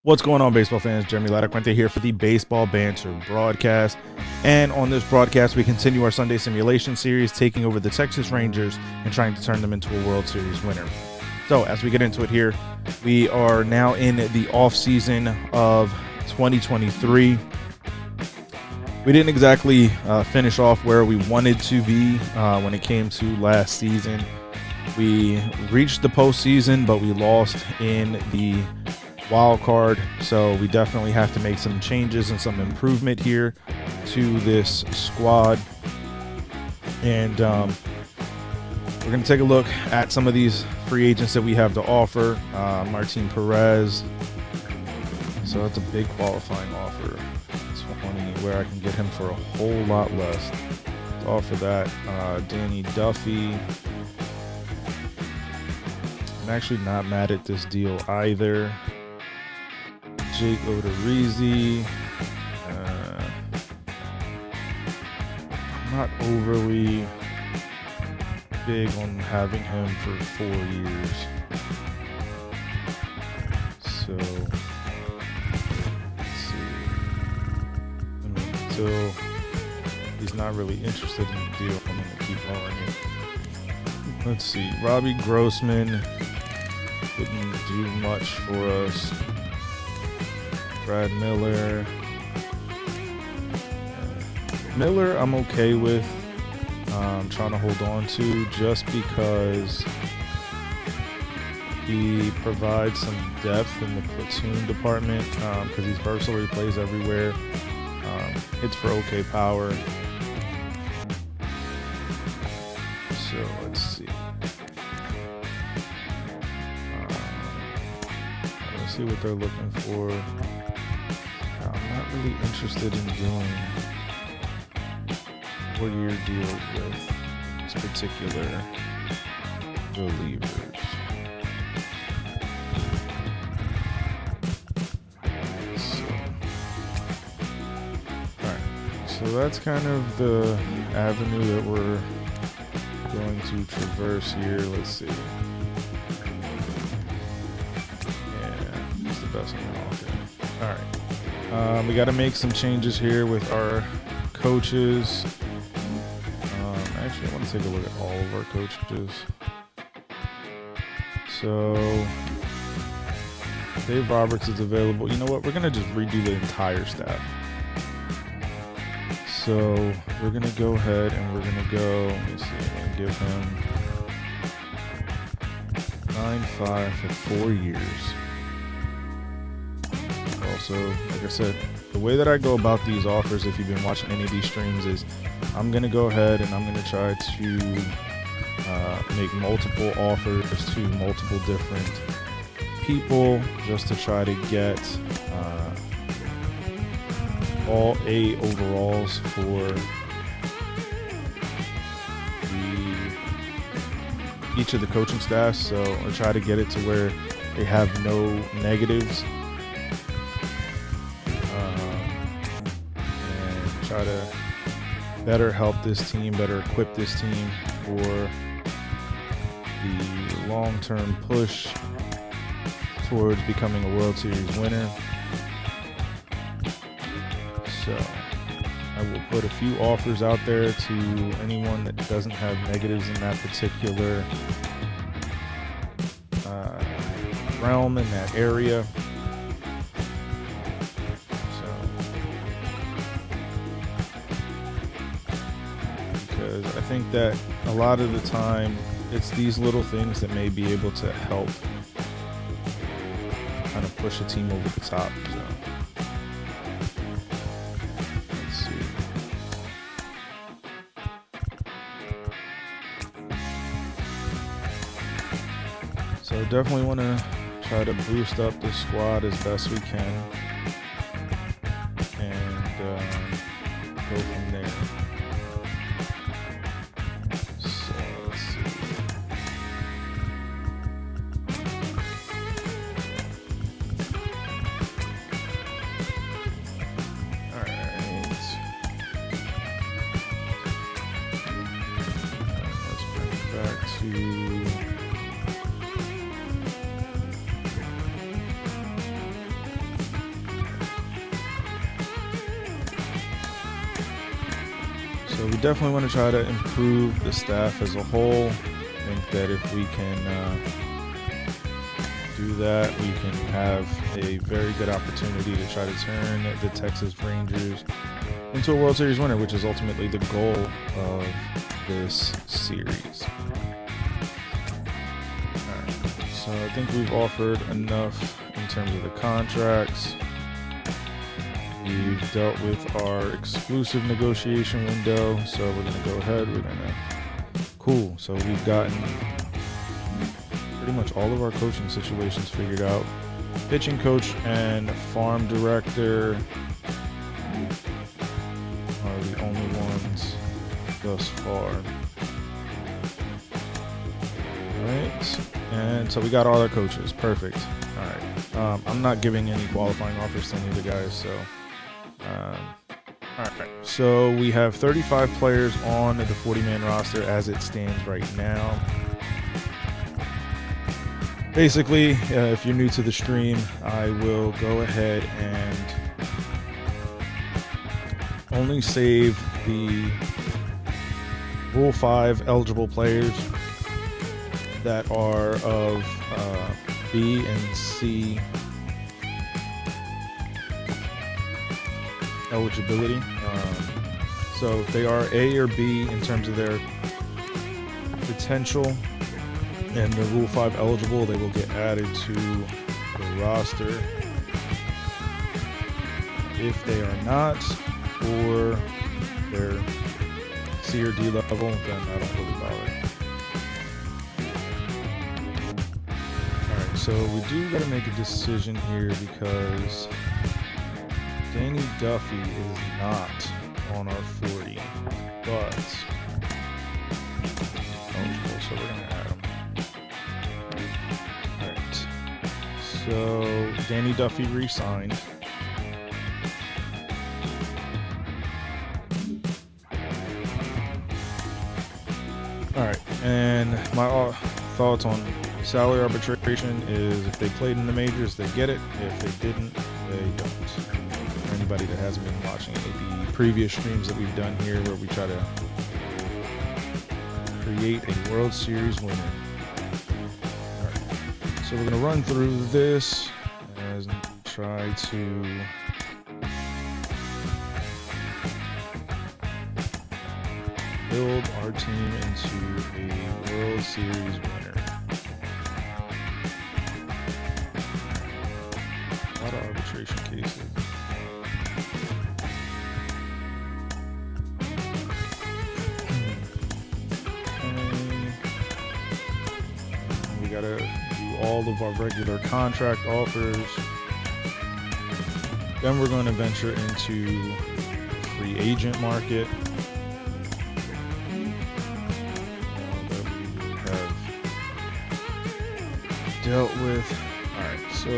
What's going on, baseball fans? Jeremy Laracuente here for the Baseball Banter Broadcast. And on this broadcast, we continue our Sunday simulation series, taking over the Texas Rangers and trying to turn them into a World Series winner. So as we get into it here, we are now in the offseason of 2023. We didn't exactly finish off where we wanted to be when it came to last season. We reached the postseason, but we lost in the wild card, so we definitely have to make some changes and some improvement here to this squad. And we're going to take a look at some of these free agents that we have to offer. Martin Perez, so that's a big qualifying offer, 20, where I can get him for a whole lot less. Let's offer that. Danny Duffy, I'm actually not mad at this deal either. Jake Odorizzi, I'm not overly big on having him for 4 years. So, let's see. I mean, until he's not really interested in the deal, I'm going to keep lowering it. Let's see. Robbie Grossman didn't do much for us. Brad Miller. Miller, I'm okay with trying to hold on to, just because he provides some depth in the platoon department, because he's versatile, he plays everywhere, hits for okay power. So let's see. Let's see what they're looking for. I'm not really interested in doing a 4-year deal with this particular relievers. So that's kind of the avenue that we're going to traverse here. Let's see. Yeah, that's the best I'm gonna offer. All right. We got to make some changes here with our coaches. Actually, I want to take a look at all of our coaches. So, Dave Roberts is available. You know what? We're going to just redo the entire staff. So, we're going to go ahead and we're going to go, let me see, I'm going to give him 9.5 for 4 years. Also, like I said, the way that I go about these offers, if you've been watching any of these streams, is I'm going to go ahead and I'm going to try to make multiple offers to multiple different people, just to try to get all A overalls for each of the coaching staffs. So I'll try to get it to where they have no negatives. Try to better help this team, better equip this team for the long-term push towards becoming a World Series winner. So I will put a few offers out there to anyone that doesn't have negatives in that particular realm, in that area. I think that a lot of the time it's these little things that may be able to help kind of push a team over the top. So let's see. So definitely want to try to boost up the squad as best we can and go from there. So we definitely want to try to improve the staff as a whole. I think that if we can do that, we can have a very good opportunity to try to turn the Texas Rangers into a World Series winner, which is ultimately the goal of this series. Alright, so I think we've offered enough in terms of the contracts. We've dealt with our exclusive negotiation window, so we're going to go ahead. Cool. So we've gotten pretty much all of our coaching situations figured out. Pitching coach and farm director are the only ones thus far. Alright, and so we got all our coaches. Perfect. Alright, I'm not giving any qualifying offers to any of the guys, so alright, so we have 35 players on the 40-man roster as it stands right now. Basically, if you're new to the stream, I will go ahead and only save the Rule 5 eligible players that are of B and C eligibility. So if they are A or B in terms of their potential and they're Rule 5 eligible, they will get added to the roster. If they are not, or they're C or D level, then I don't really bother. Alright, so we do got to make a decision here because Danny Duffy is not on our 40, but eligible, so we're going to add him. Alright, so Danny Duffy re-signed. Alright, and my thoughts on salary arbitration is if they played in the majors, they get it. If they didn't, they don't. For anybody that hasn't been watching the previous streams that we've done here where we try to create a World Series winner. Alright, so we're going to run through this as we try to build our team into a World Series winner. A lot of arbitration cases. We gotta do all of our regular contract offers. Then we're going to venture into the free agent market. Dealt with. Alright, so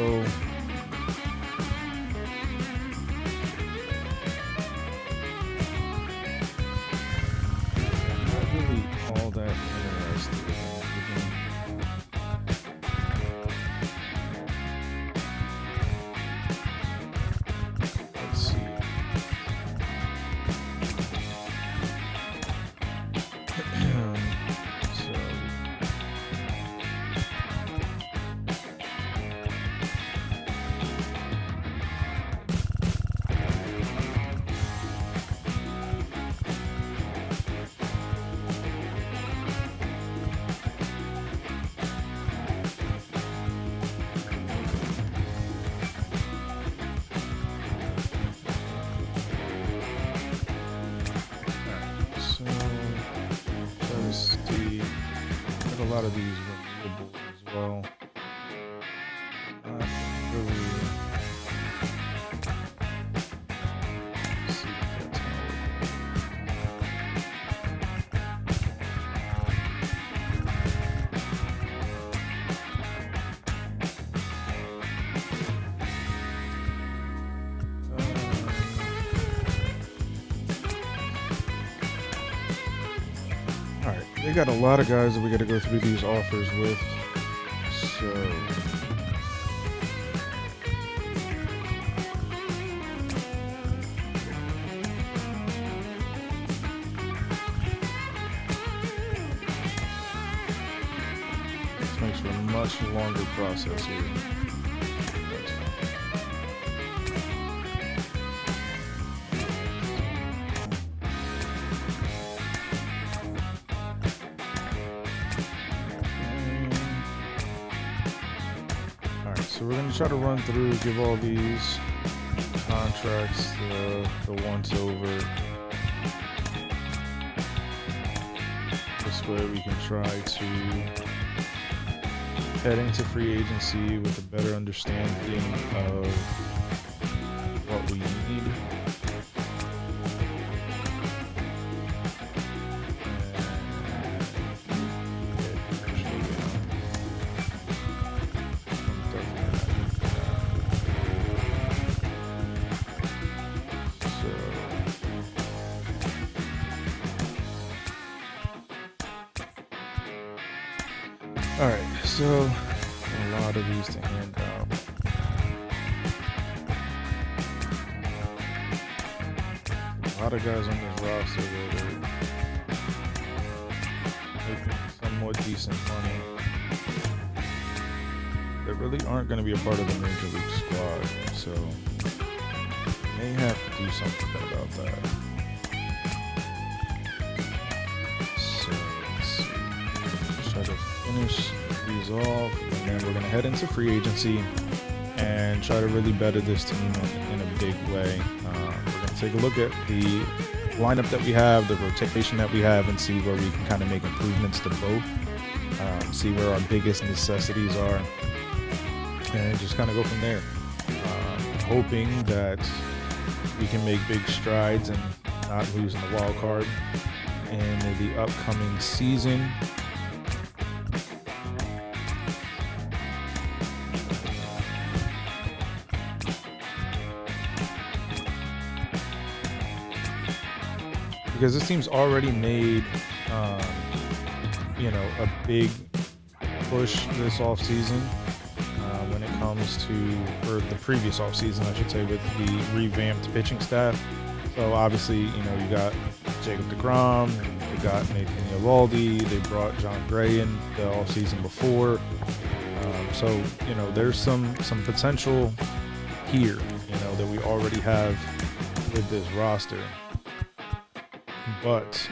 I'm not really all that interested in let's see. A lot of these renewable as well. Not really. Let's see if that's gonna Alright, they got a lot of guys that we got to go through these offers with, so much longer process here. Alright, so we're going to try to run through, give all these contracts the once over. This way we can try to head into free agency with a better understanding of what we need. Alright, so a lot of these to hand out. A lot of guys on this roster that are making somewhat decent money that really aren't going to be a part of the Major League squad, so may have to do something about that. So let's see. Let's try to finish these off, and then we're going to head into free agency and try to really better this team in a big way. We're going to take a look at the lineup that we have, the rotation that we have, and see where we can kind of make improvements to both, see where our biggest necessities are, and just kind of go from there. Hoping that we can make big strides and not losing the wild card in the upcoming season. Because this team's already made, a big push this offseason when it comes to, or the previous offseason, I should say, with the revamped pitching staff. So obviously, you got Jacob deGrom, they got Nathan Eovaldi, they brought John Gray in the offseason before. So there's some potential here, that we already have with this roster. But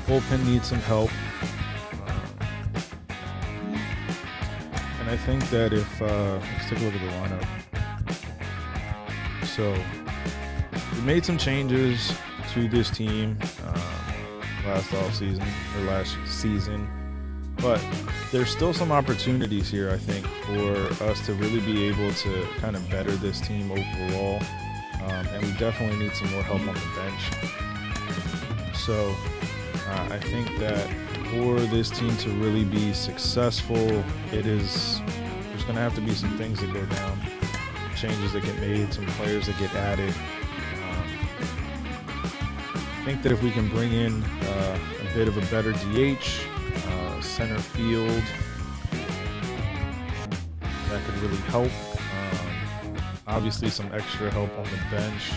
bullpen needs some help, and I think that if let's take a look at the lineup. So we made some changes to this team last season, but there's still some opportunities here, I think, for us to really be able to kind of better this team overall, and we definitely need some more help on the bench. So I think that for this team to really be successful, there's going to have to be some things that go down, changes that get made, some players that get added. I think that if we can bring in a bit of a better DH, center field, that could really help. Obviously, some extra help on the bench.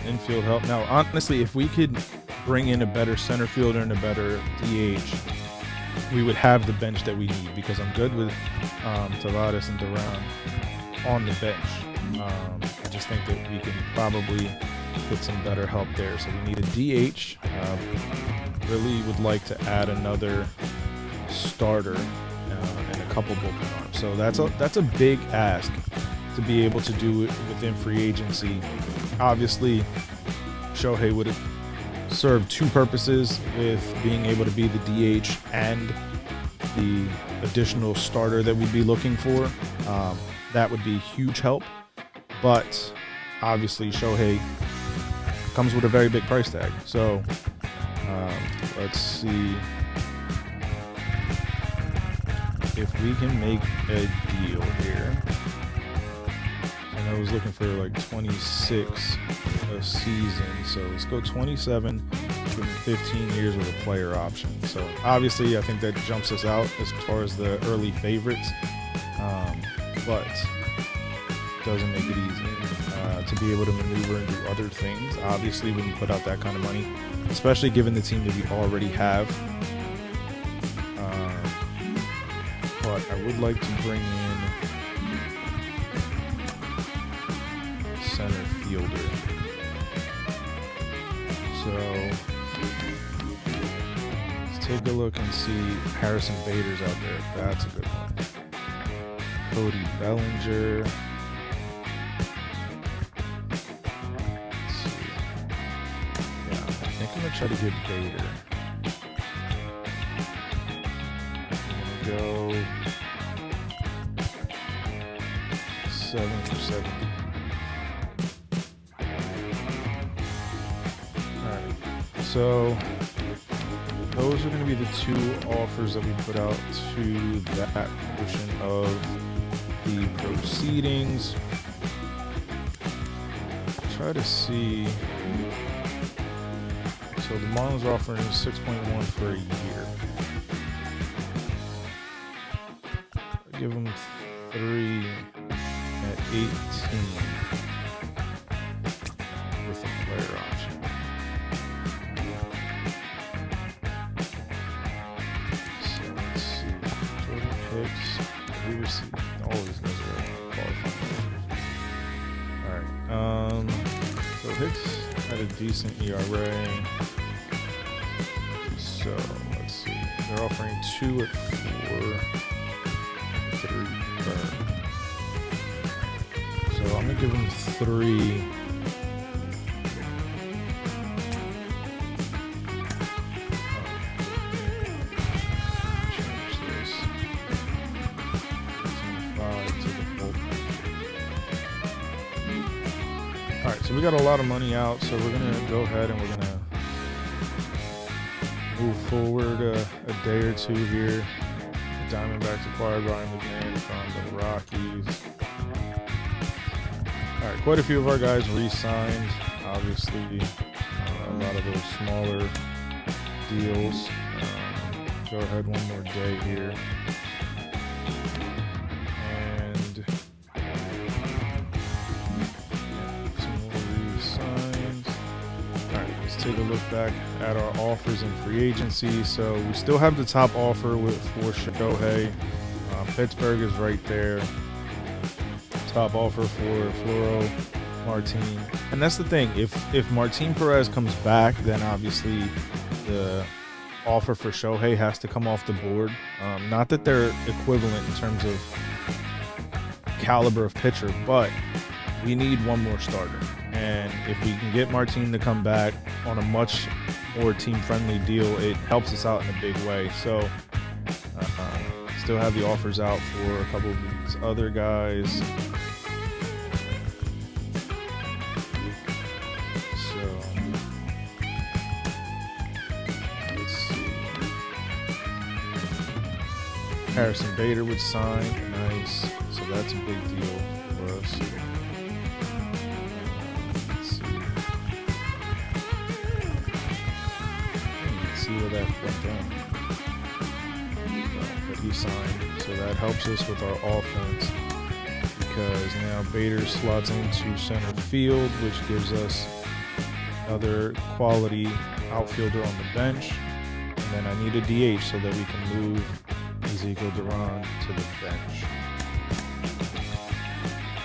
Infield help. Now, honestly, if we could bring in a better center fielder and a better DH, we would have the bench that we need, because I'm good with Tavares and Duran on the bench. I just think that we can probably get some better help there. So we need a DH. Really would like to add another starter and a couple bullpen arms. So that's a big ask to be able to do it within free agency. Obviously, Shohei would have served two purposes with being able to be the DH and the additional starter that we'd be looking for. That would be huge help. But obviously, Shohei comes with a very big price tag. So let's see if we can make a deal here. And I was looking for like 26 a season, so let's go 27 with 15 years with a player option. So obviously, I think that jumps us out as far as the early favorites, but doesn't make it easy to be able to maneuver and do other things. Obviously, when you put out that kind of money, especially given the team that we already have, but I would like to bring in center fielder. So let's take a look and see Harrison Bader's out there. That's a good one. Cody Bellinger. Let's see. Yeah, I think I'm gonna try to get Bader. Go 7 for 70. Alright, so those are going to be the two offers that we put out to that portion of the proceedings. Try to see. So the Marlins are offering 6.1 for a year. Give them 3 at 18 with a player option. So let's see. Total picks. We received all these guys are qualifying. Alright. So Hicks had a decent ERA. So let's see. They're offering 2 at 4. 3. So I'm gonna give him 3. Change this. 5 to the bullpen. All right, so we got a lot of money out, so we're gonna go ahead and we're gonna move forward a day or two here. Diamondbacks acquired Ryan McMahon from the Rockies. All right, quite a few of our guys re-signed. Obviously, a lot of those smaller deals. Go ahead one more day here. And some more re-signs. All right, let's take a look back at our offers in free agency. So we still have the top offer for Shohei. Pittsburgh is right there. Top offer for Floro Martin. And that's the thing. If Martin Perez comes back, then obviously the offer for Shohei has to come off the board. Not that they're equivalent in terms of caliber of pitcher, but we need one more starter. And if we can get Martin to come back on a much more team-friendly deal, it helps us out in a big way. So still have the offers out for a couple of these other guys. So let's see. Harrison Bader would sign. Nice. So that's a big deal for us. See where that went down. But he signed, so that helps us with our offense because now Bader slots into center field, which gives us another quality outfielder on the bench. And then I need a DH so that we can move Ezekiel Duran to the bench.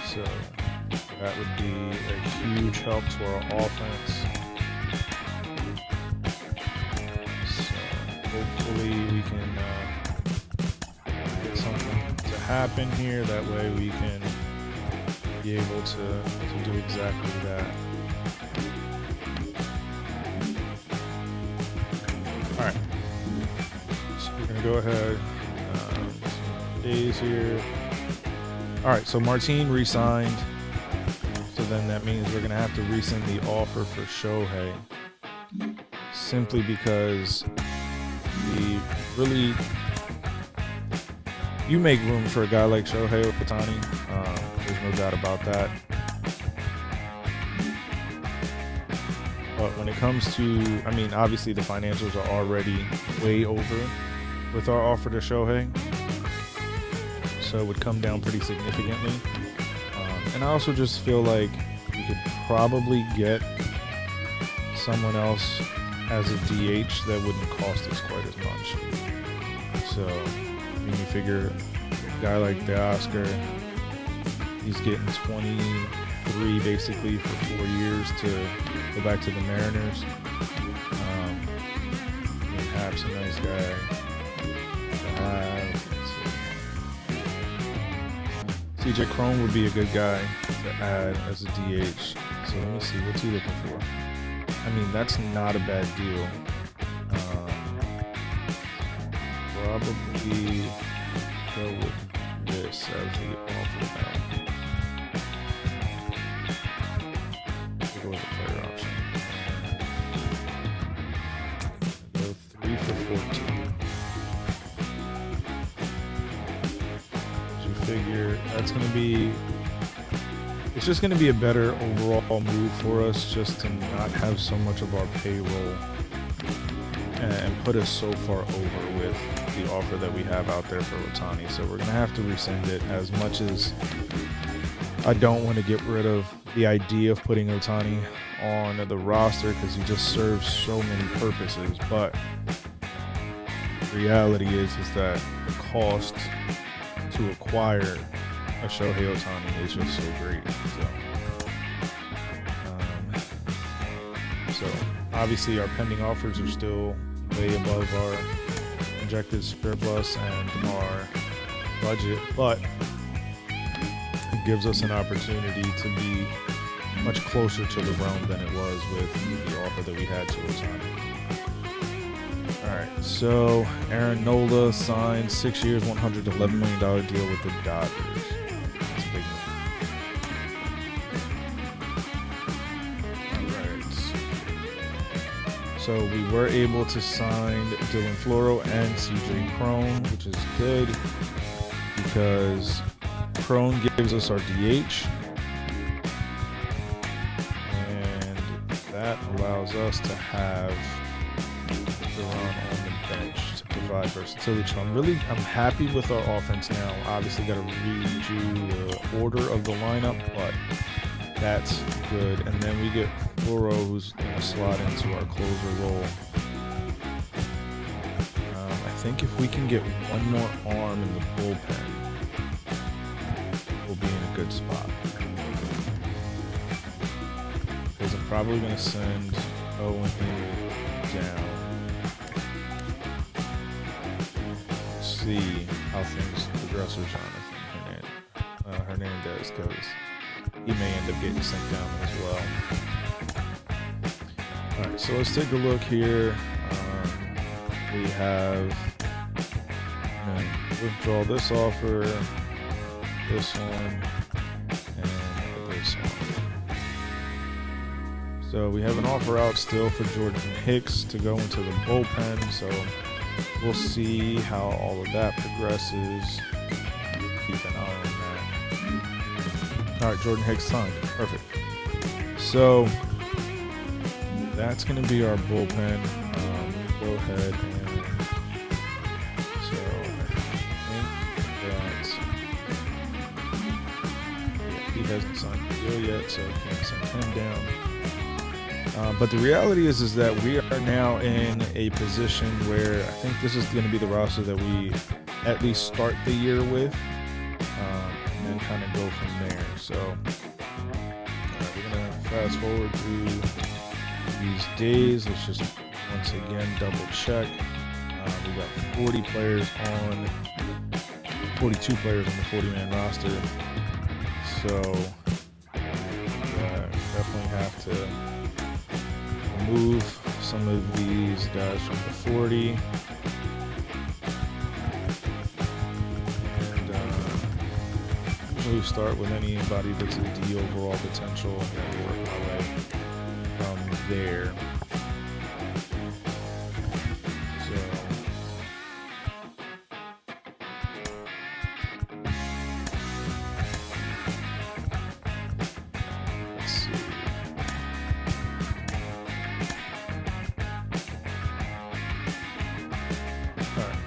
So that would be a huge help to our offense. Hopefully we can get something to happen here. That way we can be able to do exactly that. All right. So we're going to go ahead. Days here. All right. So Martin re-signed. So then that means we're going to have to resend the offer for Shohei. Simply because you make room for a guy like Shohei Ohtani. There's no doubt about that. But when it comes to, I mean, obviously the financials are already way over with our offer to Shohei. So it would come down pretty significantly. And I also just feel like we could probably get someone else as a DH that wouldn't cost us quite as much. So when you figure guy like Teoscar, he's getting 23 basically for 4 years to go back to the Mariners. Hap's a nice guy to have. CJ Cron would be a good guy to add as a DH. So let me see, what's he looking for? I mean, that's not a bad deal. Probably go with this as the offer now. Go with the player option. Go 3 for 14. You figure that's going to be, it's just going to be a better overall move for us just to not have so much of our payroll and put us so far over with the offer that we have out there for Ohtani. So we're going to have to rescind it, as much as I don't want to get rid of the idea of putting Ohtani on the roster because he just serves so many purposes. But the reality is that the cost to acquire a Shohei Ohtani is just so great. So obviously our pending offers are still way above our projected surplus and our budget, but it gives us an opportunity to be much closer to the realm than it was with the offer that we had to Ohtani. Alright, so Aaron Nola signed 6 years, $111 million deal with the Dodgers. That's a big move. Alright. So we were able to sign Dylan Floro and CJ Cron, which is good because Cron gives us our DH. And that allows us to have on the bench to provide versatility. So I'm happy with our offense now. Obviously got to redo the order of the lineup, but that's good. And then we get Floro, who's going to slot into our closer role. I think if we can get one more arm in the bullpen, we'll be in a good spot. Because I'm probably going to send Owen down. See how things progress with Jonathan Hernandez, because he may end up getting sent down as well. Alright, so let's take a look here. We have withdraw this offer, this one, and this one. So we have an offer out still for Jordan Hicks to go into the bullpen, so we'll see how all of that progresses. Keep an eye on that. All right, Jordan Hicks signed. Perfect. So that's going to be our bullpen. Go ahead and so I think that he hasn't signed the deal yet, so I can't send him down. But the reality is that we are now in a position where I think this is going to be the roster that we at least start the year with, and then kind of go from there. So we're going to fast forward through these days. Let's just once again double check. We got 42 players on the 40-man roster. So definitely have to move some of these guys from the 40, and usually start with anybody that's a D overall potential and work my way from there.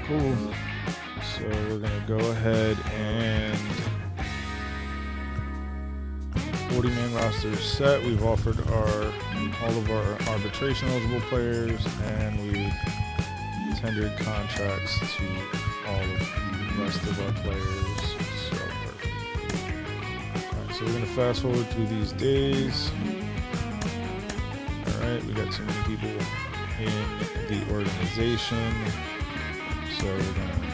Cool. So we're going to go ahead and 40-man roster is set. We've offered all of our arbitration eligible players, and we've tendered contracts to all of the rest of our players. So perfect. Alright, so we're going to fast forward through these days. Alright, we got so many people in the organization. So we're going to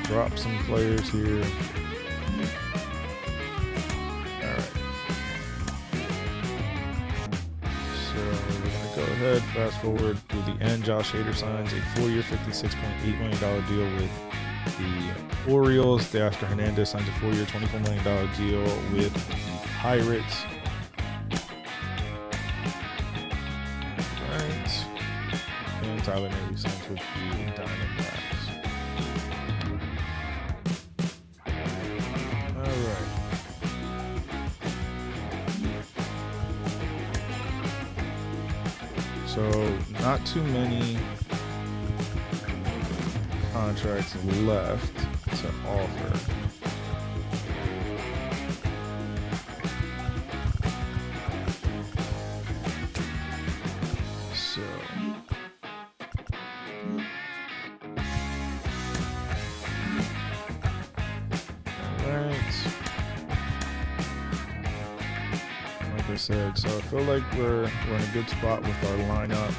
drop some players here. Alright. So we're going to go ahead, fast forward through the end. Josh Hader signs a 4-year, $56.8 million deal with the Orioles. Teoscar Hernandez signs a 4-year, $24 million deal with the Pirates. Alright. And Tyler Navy signs with the Diamondbacks. Alright. So, not too many contracts left to offer. So, alright. Like I said, so I feel like we're in a good spot with our lineup.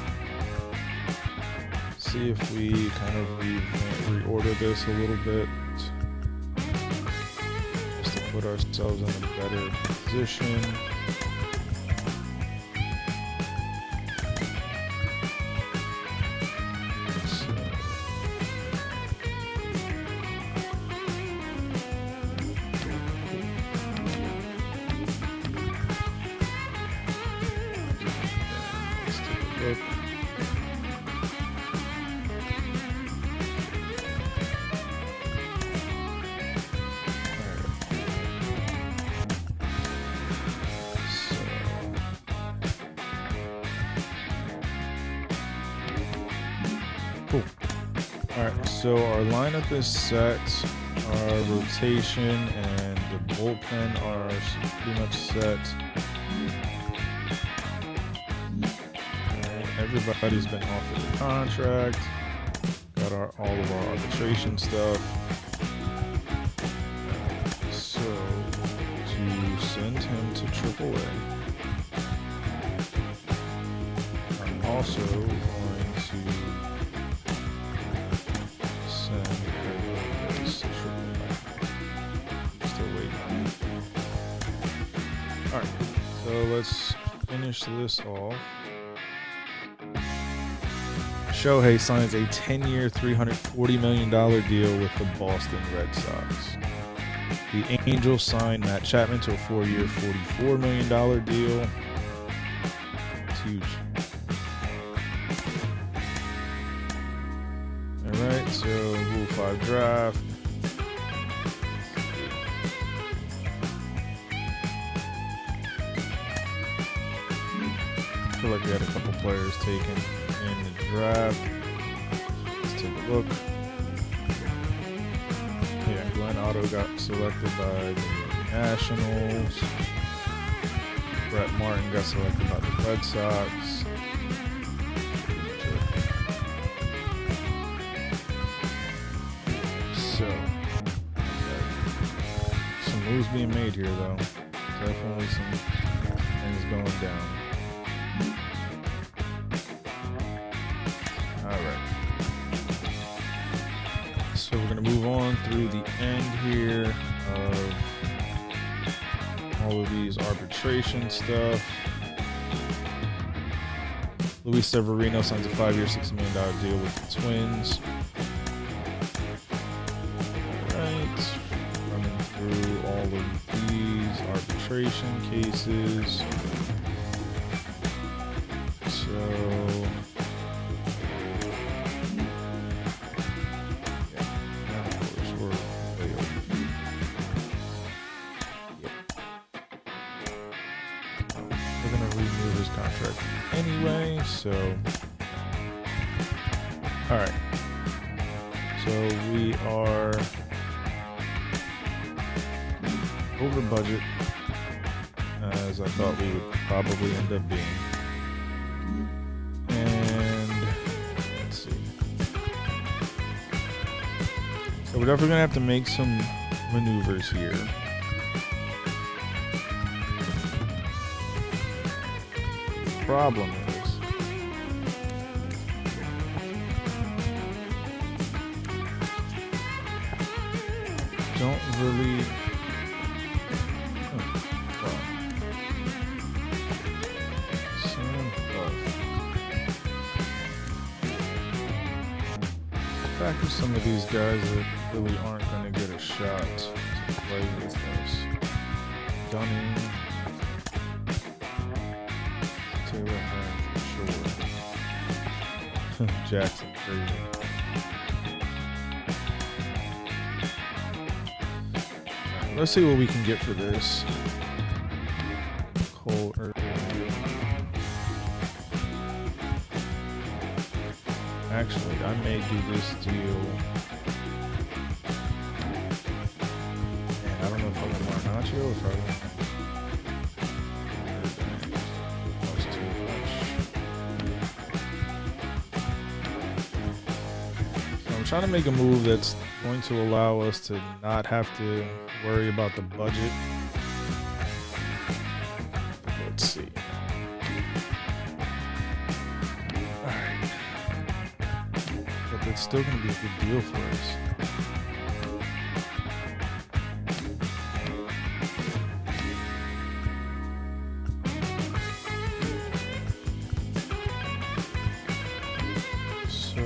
See if we kind of reorder this a little bit, just to put ourselves in a better position. Let's take a look. Cool. Alright, so our lineup is set, our rotation and the bullpen are pretty much set. Alright, everybody's been offered a contract. Got all of our arbitration stuff. So, to send him to AAA, I'm also going to still waiting on it. Alright, so let's finish this off. Shohei signs a 10-year, $340 million deal with the Boston Red Sox. The Angels signed Matt Chapman to a 4-year, $44 million deal. It's huge. Alright, so Rule 5 draft. I feel like we had a couple players taken in the draft. Let's take a look. Yeah, Glenn Otto got selected by the Nationals. Brett Martin got selected by the Red Sox. So, some moves being made here, though. Definitely some things going down. Alright. So we're going to move on through the end here of all of these arbitration stuff. Luis Severino signs a 5-year, $60 million deal with the Twins. Alright. Running through all of these arbitration cases. So... we're going to renew his contract anyway, so alright, so we are over budget, as I thought we would probably end up being, and let's see, So we're definitely going to have to make some maneuvers here. Problem is, don't really. Back to some of these guys that really aren't going to get a shot to play with us. Dunning, Taylor Hearn for sure. Jackson crazy. Right, let's see what we can get for this. Cole Irvin. Actually, I may do this deal. Man, I don't know if I want Marnacho or if I want. That's too much. So I'm trying to make a move that's going to allow us to not have to worry about the budget. Let's see. It's still going to be a good deal for us. So,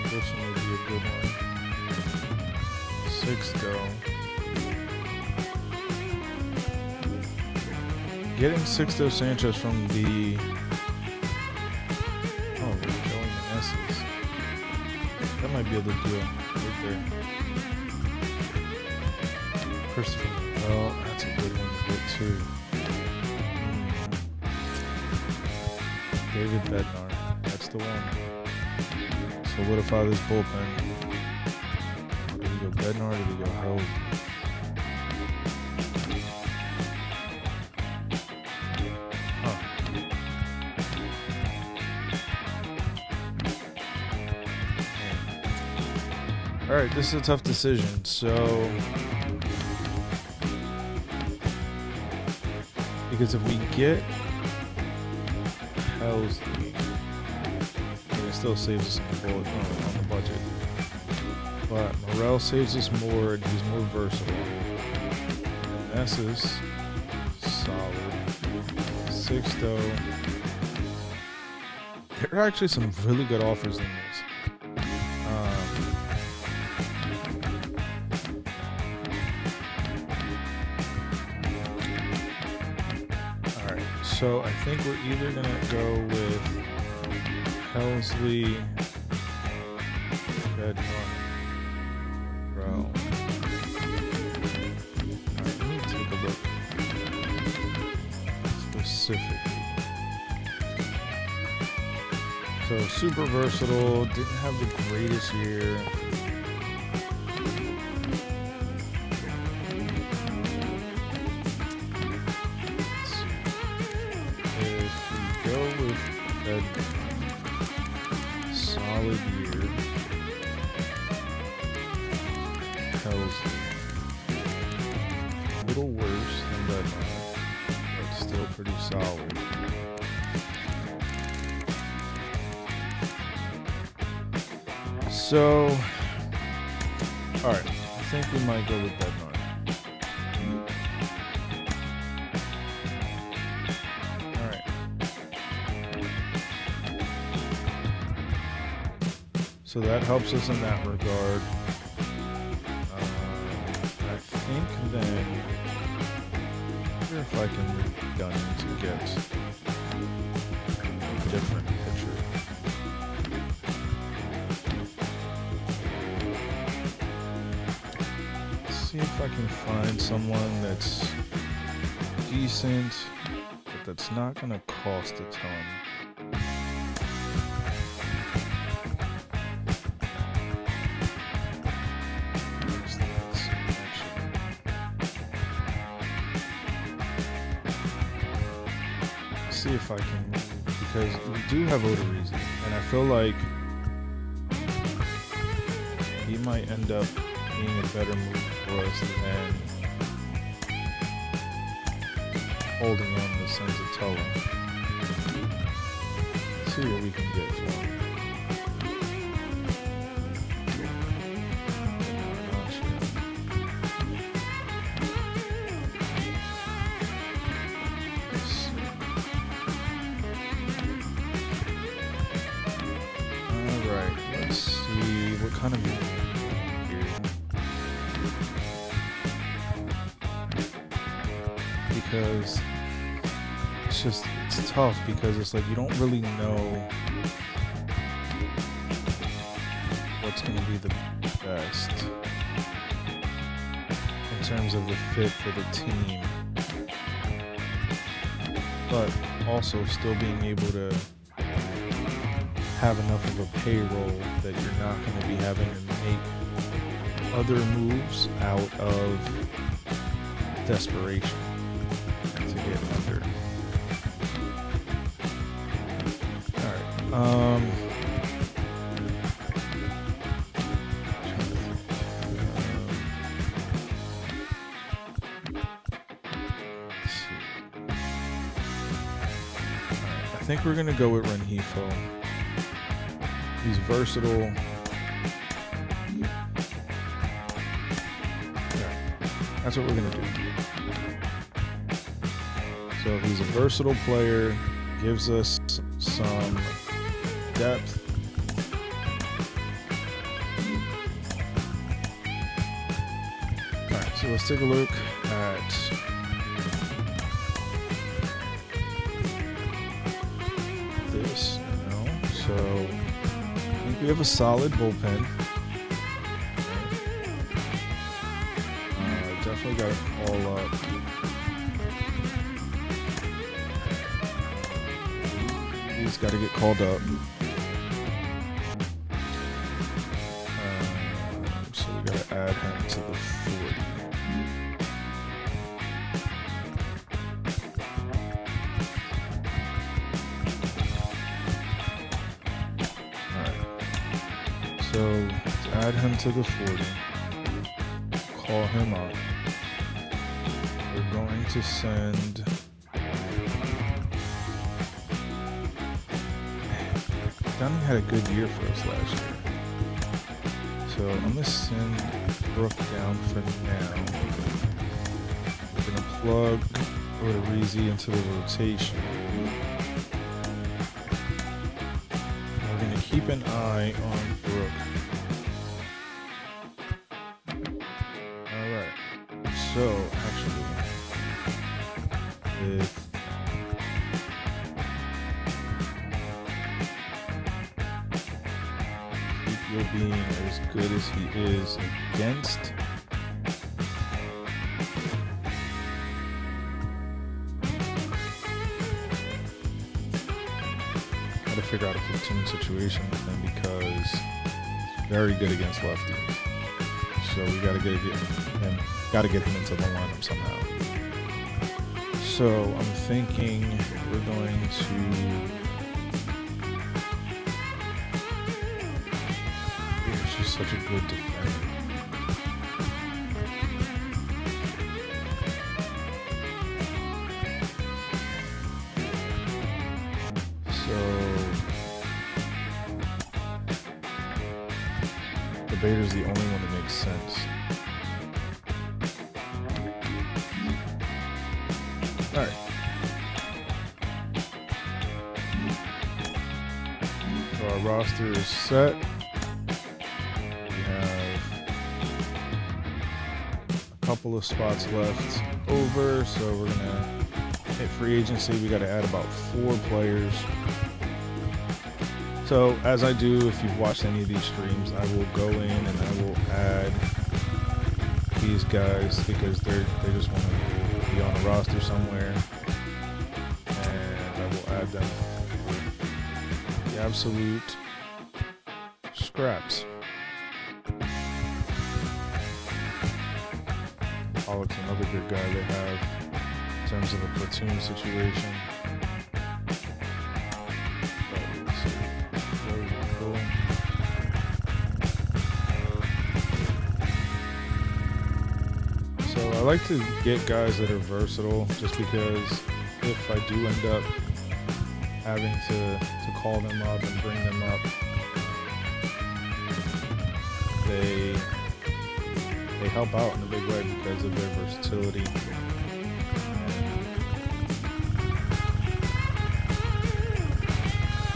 this one would be a good one. 6 Getting Sixto Sanchez from the that might be a good deal right there. Christopher, well, that's a good one to get too. David Bednar, that's the one. Solidify this bullpen. Did we go Bednar or did we go Held? All right, this is a tough decision. So, because if we get Helsley, it still saves us on the budget. But Morel saves us more, and he's more versatile. Ness is solid. Sixto. There are actually some really good offers in this. So I think we're either going to go with Helsley, Bednar, Rowe. Alright, let me take a look specifically. So super versatile, didn't have the greatest year. Solid year. Helsley. A little worse than Bednar, but still pretty solid. So, alright, I think we might go with Bednar. So that helps us in that regard. I think then, I wonder if I can move Dunning to get a different pitcher. See if I can find someone that's decent, but that's not going to cost a ton. See if I can move, because we do have Odorizzi, and I feel like might end up being a better move for us than holding on to Senzatella. Let's see what we can get for him. Alright, let's see what kind of here. Because it's tough because it's like you don't really know what's going to be the best in terms of the fit for the team, but also still being able to have enough of a payroll that you're not going to be having to make other moves out of desperation to get under. Alright, let's see. I think we're gonna go with Rengifo. He's versatile. Yeah, that's what we're gonna do. So he's a versatile player, gives us some depth. Alright, so let's take a look at this now. So I think we have a solid bullpen. Definitely got it all up. He's got to get called up. So we got to add him to the 40. Alright. So to add him to the 40, call him up. We're going to send Dunning had a good year for us last year. So I'm going to send Brooke down for now. We're going to plug Odorizzi into the rotation. And we're going to keep an eye on Brooke. Alright. So, actually, if being as good as he is against gotta figure out a platoon situation with him because he's very good against lefties. So we gotta get him into the lineup somehow. So I'm thinking we're going to such a good defender. So the Bader's the only one that makes sense. Alright. So our roster is set. Couple of spots left over, so we're gonna hit free agency. We got to add about 4 players. So as I do, if you've watched any of these streams, I will go in and I will add these guys because they just want to be on a roster somewhere, and I will add them the absolute scraps. Pollock's another good guy they have in terms of a platoon situation. like to get guys that are versatile, just because if I do end up having to call them up and bring them up, they help out in a big way because of their versatility.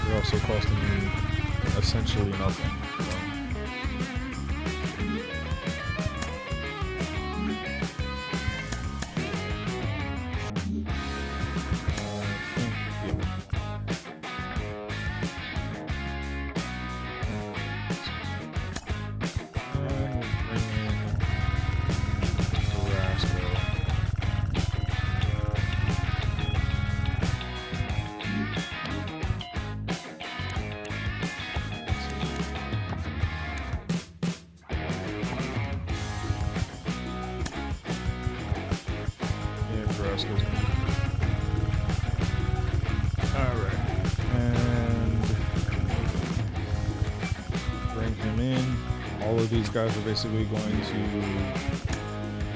They're also costing me essentially nothing. Alright, and bring him in. All of these guys are basically going to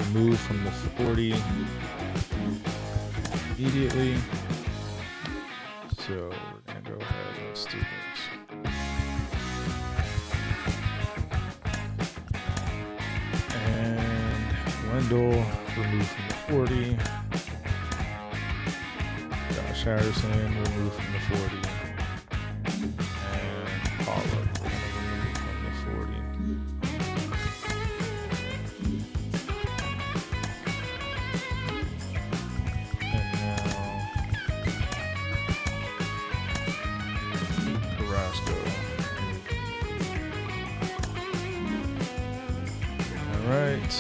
remove from the 40 immediately. So we're going to go ahead and let's do this. And Wendell removed from the 40. Josh Harrison removed from the 40. And Pollock removed from the 40. And now Carrasco. All right.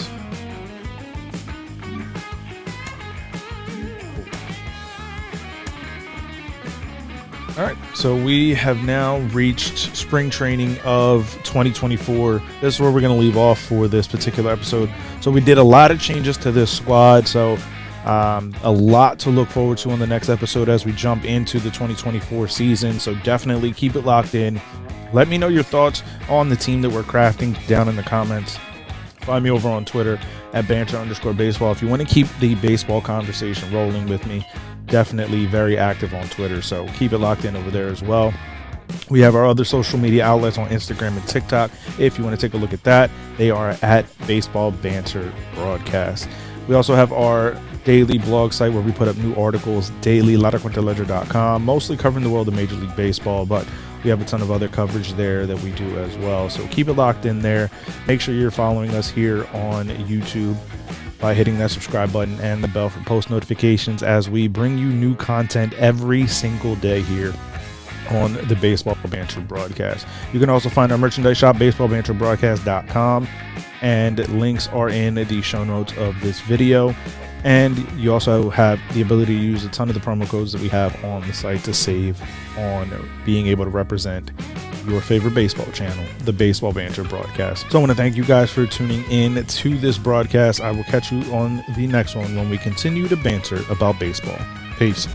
All right, so we have now reached spring training of 2024. This is where we're going to leave off for this particular episode. So we did a lot of changes to this squad, so a lot to look forward to on the next episode as we jump into the 2024 season. So definitely keep it locked in. Let me know your thoughts on the team that we're crafting down in the comments. Find me over on Twitter at banter_baseball. If you want to keep the baseball conversation rolling with me, definitely very active on Twitter, so keep it locked in over there as well. We have our other social media outlets on Instagram and TikTok. If you want to take a look at that, they are at Baseball Banter Broadcast. We also have our daily blog site where we put up new articles daily, laracuenteledger.com, mostly covering the world of Major League Baseball, but we have a ton of other coverage there that we do as well. So keep it locked in there. Make sure you're following us here on YouTube by hitting that subscribe button and the bell for post notifications as we bring you new content every single day here on the Baseball Banter Broadcast. You can also find our merchandise shop, baseballbanterbroadcast.com, and links are in the show notes of this video. And you also have the ability to use a ton of the promo codes that we have on the site to save on being able to represent your favorite baseball channel, the Baseball Banter Broadcast. So I want to thank you guys for tuning in to this broadcast. I will catch you on the next one when we continue to banter about baseball. Peace.